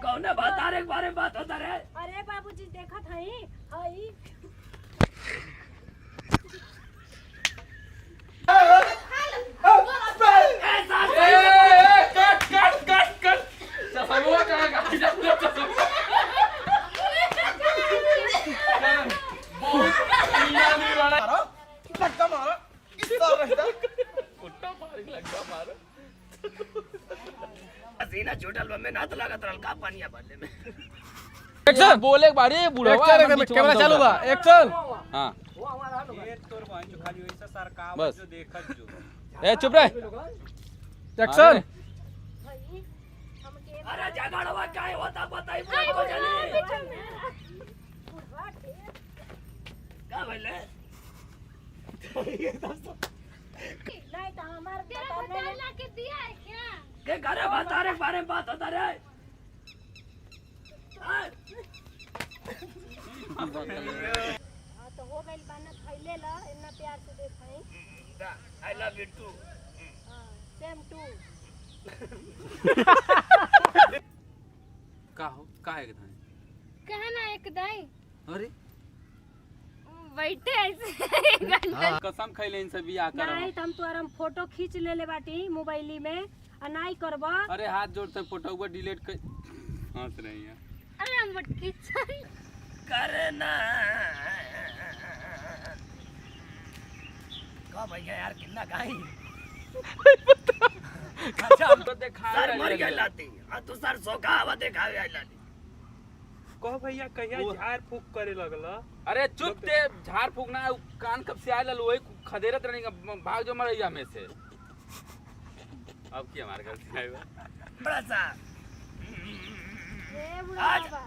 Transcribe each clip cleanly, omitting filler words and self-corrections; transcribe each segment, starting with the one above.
कौन है बता रे बारे में बात होता रे। अरे बाबूजी देखत हई हई हसीना झूठल में ना तो लागत रहल का पानिया भरले में। एक्शन बोले बारे बुढ़वा कैमरा चालू बा। एक्शन हां ये तोर बहन जो खाली वैसा सरकार बस। जो देखत जो ए चुप रह। एक्शन हई हमके अरे झगड़वा काय होता बताई मत को जाने का भइले। नहीं तो हमार बताने ला के दिया है क्या? के घरे बता रे बारे में बात होता रे। हां तो हो गइल बाना खइले ला इतना प्यार से देखई। I love you too. हां सेम टू। का हो का है धान कहना एक दाई अरे बैठे ऐसे हां कसम खइले इन सब या कर। नहीं तो हम तोरा फोटो खींच लेले बाटी मोबाइली में आ नहीं करबा। अरे हाथ जोड़ते फोटो को डिलीट कर हंस रही है। अरे मटकी चल करना का भैया यार कितना गाई। अच्छा हम तो देखा सर मर गया लाती आ तू सर सोखा आवा देखावे आई लाती। कह भैया कहिया झाड़ फूक करे लगला। अरे चुप ते झाड़ फूकना कान कब से आयल वही खदेरत रहने का भाग जो मरैया में से। अब की हमारे घर से आएगा बड़ा सा ए बुढ़वा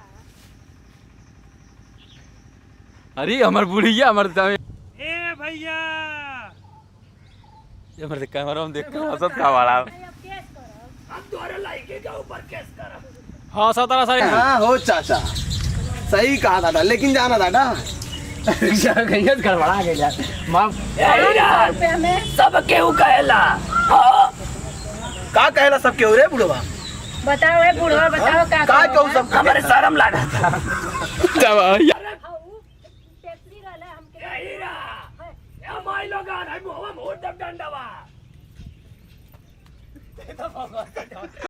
अरे हमार बुढ़िया हमार सामने ए भैया ये हमारे कैमरा में देख के हंसत का वाला। अब केस करब। हम तोरे लाइके के ऊपर केस करब। हां सतारा सारे हाँ हो चाचा सही कहा दादा लेकिन जाना दादा कहीं गड़बड़ा गया माफ सब केहू कहेला। हाँ। का कहला सब क्यों रे बुढ़वा बताओ ए बुढ़वा बताओ का का क्यों सब हमारे शर्म लगा था। हाउ टैक्सी रहले हमके यही रहा ये माई लोग आ रहा है मुंह में डंडवा।